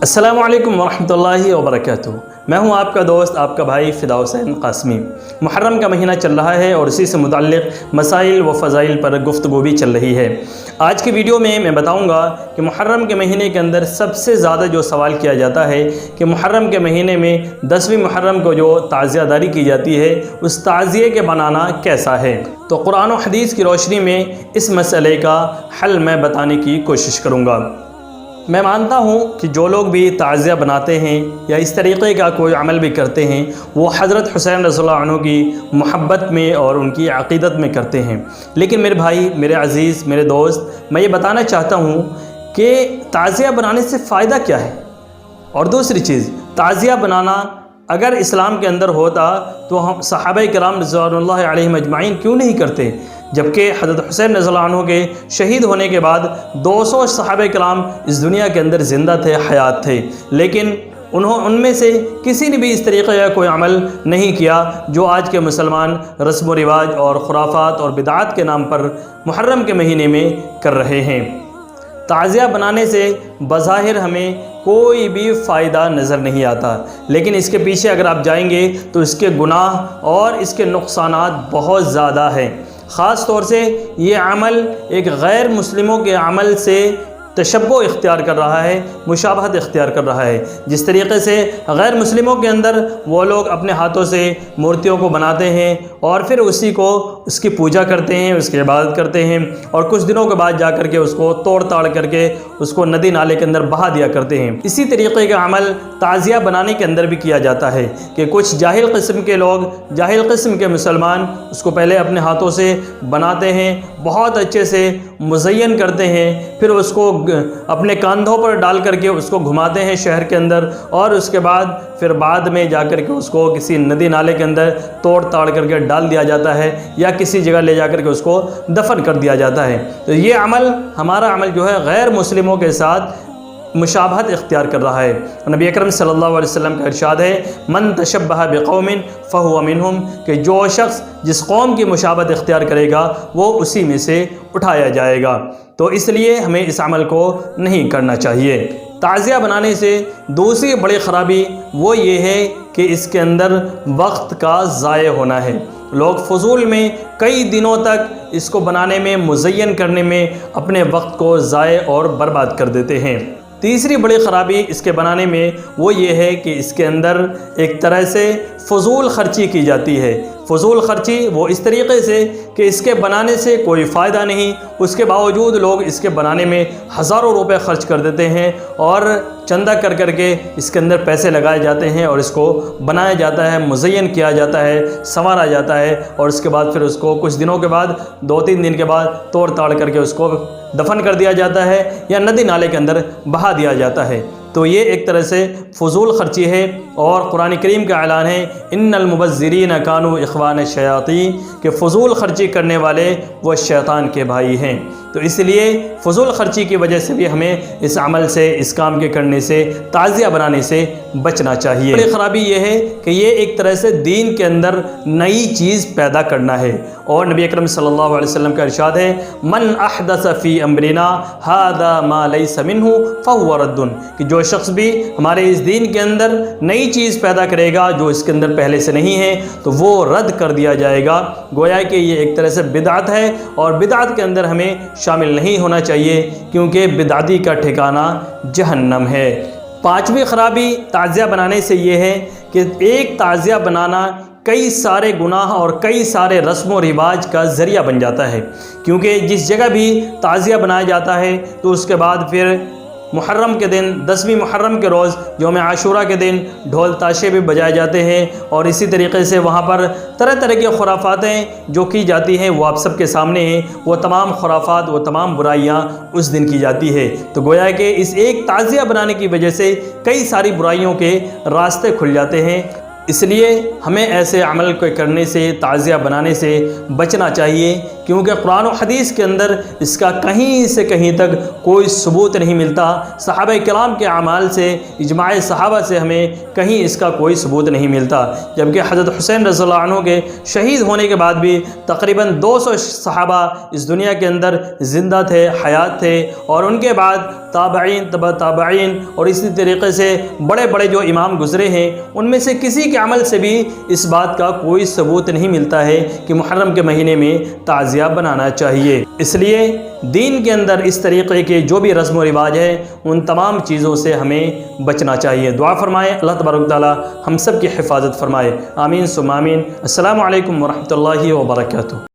السلام علیکم ورحمۃ اللہ وبرکاتہ۔ میں ہوں آپ کا دوست، آپ کا بھائی فدا حسین قاسمی۔ محرم کا مہینہ چل رہا ہے اور اسی سے متعلق مسائل و فضائل پر گفتگو بھی چل رہی ہے۔ آج کی ویڈیو میں بتاؤں گا کہ محرم کے مہینے کے اندر سب سے زیادہ جو سوال کیا جاتا ہے کہ محرم کے مہینے میں 10ویں محرم کو جو تعزیہ داری کی جاتی ہے اس تعزیے کے بنانا کیسا ہے، تو قرآن و حدیث کی روشنی میں اس مسئلے کا حل میں بتانے کی کوشش کروں گا۔ میں مانتا ہوں کہ جو لوگ بھی تعزیہ بناتے ہیں یا اس طریقے کا کوئی عمل بھی کرتے ہیں وہ حضرت حسین رضی اللہ عنہ کی محبت میں اور ان کی عقیدت میں کرتے ہیں، لیکن میرے بھائی، میرے عزیز، میرے دوست، میں یہ بتانا چاہتا ہوں کہ تعزیہ بنانے سے فائدہ کیا ہے، اور دوسری چیز، تعزیہ بنانا اگر اسلام کے اندر ہوتا تو ہم صحابہ کرام رضوان اللہ علیہم اجمعین کیوں نہیں کرتے، جبکہ حضرت حسین رضی اللہ عنہ کے شہید ہونے کے بعد 200 صحابہ کرام اس دنیا کے اندر زندہ تھے، حیات تھے، لیکن ان میں سے کسی نے بھی اس طریقے کا کوئی عمل نہیں کیا جو آج کے مسلمان رسم و رواج اور خرافات اور بدعات کے نام پر محرم کے مہینے میں کر رہے ہیں۔ تعزیہ بنانے سے بظاہر ہمیں کوئی بھی فائدہ نظر نہیں آتا، لیکن اس کے پیچھے اگر آپ جائیں گے تو اس کے گناہ اور اس کے نقصانات بہت زیادہ ہیں۔ خاص طور سے یہ عمل ایک غیر مسلموں کے عمل سے تشبہ اختیار کر رہا ہے، مشابہت اختیار کر رہا ہے۔ جس طریقے سے غیر مسلموں کے اندر وہ لوگ اپنے ہاتھوں سے مورتیوں کو بناتے ہیں اور پھر اس کی پوجا کرتے ہیں، اس کی عبادت کرتے ہیں، اور کچھ دنوں کے بعد جا کر کے اس کو توڑ تاڑ کر کے اس کو ندی نالے کے اندر بہا دیا کرتے ہیں۔ اسی طریقے کا عمل تعزیہ بنانے کے اندر بھی کیا جاتا ہے کہ کچھ جاہل قسم کے لوگ، جاہل قسم کے مسلمان اس کو پہلے اپنے ہاتھوں سے بناتے ہیں، بہت اچھے سے مزین کرتے ہیں، پھر اس کو اپنے کاندھوں پر ڈال کر کے اس کو گھماتے ہیں شہر کے اندر، اور اس کے بعد پھر بعد میں جا کر کے اس کو کسی ندی نالے کے اندر توڑ تاڑ کر کے ڈال دیا جاتا ہے یا کسی جگہ لے جا کر کے اس کو دفن کر دیا جاتا ہے۔ تو یہ عمل، ہمارا عمل جو ہے غیر مسلموں کے ساتھ مشابہت اختیار کر رہا ہے۔ نبی اکرم صلی اللہ علیہ وسلم کا ارشاد ہے، من تشبہ بقوم فہو منہم، کہ جو شخص جس قوم کی مشابہت اختیار کرے گا وہ اسی میں سے اٹھایا جائے گا۔ تو اس لیے ہمیں اس عمل کو نہیں کرنا چاہیے۔ تعزیہ بنانے سے دوسری بڑی خرابی وہ یہ ہے کہ اس کے اندر وقت کا ضائع ہونا ہے۔ لوگ فضول میں کئی دنوں تک اس کو بنانے میں، مزین کرنے میں اپنے وقت کو ضائع اور برباد کر دیتے ہیں۔ تیسری بڑی خرابی اس کے بنانے میں وہ یہ ہے کہ اس کے اندر ایک طرح سے فضول خرچی کی جاتی ہے۔ فضول خرچی وہ اس طریقے سے کہ اس کے بنانے سے کوئی فائدہ نہیں، اس کے باوجود لوگ اس کے بنانے میں ہزاروں روپے خرچ کر دیتے ہیں اور چندہ کر کر کے اس کے اندر پیسے لگائے جاتے ہیں اور اس کو بنایا جاتا ہے، مزین کیا جاتا ہے، سنوارا جاتا ہے، اور اس کے بعد پھر اس کو کچھ دنوں کے بعد، 2-3 دن کے بعد توڑ تاڑ کر کے اس کو دفن کر دیا جاتا ہے یا ندی نالے کے اندر بہا دیا جاتا ہے۔ تو یہ ایک طرح سے فضول خرچی ہے، اور قرآن کریم کا اعلان ہے، ان المبذرین کانوا اخوان الشیاطین، کہ فضول خرچی کرنے والے وہ شیطان کے بھائی ہیں۔ تو اس لیے فضول خرچی کی وجہ سے بھی ہمیں اس عمل سے، اس کام کے کرنے سے، تعزیہ بنانے سے بچنا چاہیے۔ بڑی خرابی یہ ہے کہ یہ ایک طرح سے دین کے اندر نئی چیز پیدا کرنا ہے، اور نبی اکرم صلی اللہ علیہ وسلم کا ارشاد ہے، من احدث فی امرنا ھذا ما لیس منہ فہو رد، کہ جو شخص بھی ہمارے اس دین کے اندر نئی چیز پیدا کرے گا جو اس کے اندر پہلے سے نہیں ہے تو وہ رد کر دیا جائے گا۔ گویا کہ یہ ایک طرح سے بدعت ہے، اور بدعت کے اندر ہمیں شامل نہیں ہونا چاہیے، کیونکہ بدعتی کا ٹھکانہ جہنم ہے۔ 5ویں خرابی تعزیہ بنانے سے یہ ہے کہ ایک تعزیہ بنانا کئی سارے گناہ اور کئی سارے رسم و رواج کا ذریعہ بن جاتا ہے، کیونکہ جس جگہ بھی تعزیہ بنایا جاتا ہے تو اس کے بعد پھر محرم کے دن، 10ویں محرم کے روز، یوم عاشورہ کے دن ڈھول تاشے بھی بجائے جاتے ہیں، اور اسی طریقے سے وہاں پر طرح طرح کی خرافاتیں جو کی جاتی ہیں وہ آپ سب کے سامنے ہیں۔ وہ تمام خرافات، وہ تمام برائیاں اس دن کی جاتی ہے۔ تو گویا کہ اس ایک تعزیہ بنانے کی وجہ سے کئی ساری برائیوں کے راستے کھل جاتے ہیں۔ اس لیے ہمیں ایسے عمل کو کرنے سے، تعزیہ بنانے سے بچنا چاہیے، کیونکہ قرآن و حدیث کے اندر اس کا کہیں سے کہیں تک کوئی ثبوت نہیں ملتا۔ صحابہ کرام کے اعمال سے، اجماع صحابہ سے ہمیں کہیں اس کا کوئی ثبوت نہیں ملتا، جبکہ حضرت حسین رضی اللہ عنہ کے شہید ہونے کے بعد بھی تقریباً 200 صحابہ اس دنیا کے اندر زندہ تھے، حیات تھے، اور ان کے بعد تابعین، تبع تابعین، اور اسی طریقے سے بڑے بڑے جو امام گزرے ہیں، ان میں سے کسی کے عمل سے بھی اس بات کا کوئی ثبوت نہیں ملتا ہے کہ محرم کے مہینے میں تعزیہ بنانا چاہیے۔ اس لیے دین کے اندر اس طریقے کے جو بھی رسم و رواج ہے، ان تمام چیزوں سے ہمیں بچنا چاہیے۔ دعا فرمائیں اللہ تبارک و تعالی ہم سب کی حفاظت فرمائے، آمین ثم آمین۔ السلام علیکم ورحمۃ اللہ وبرکاتہ۔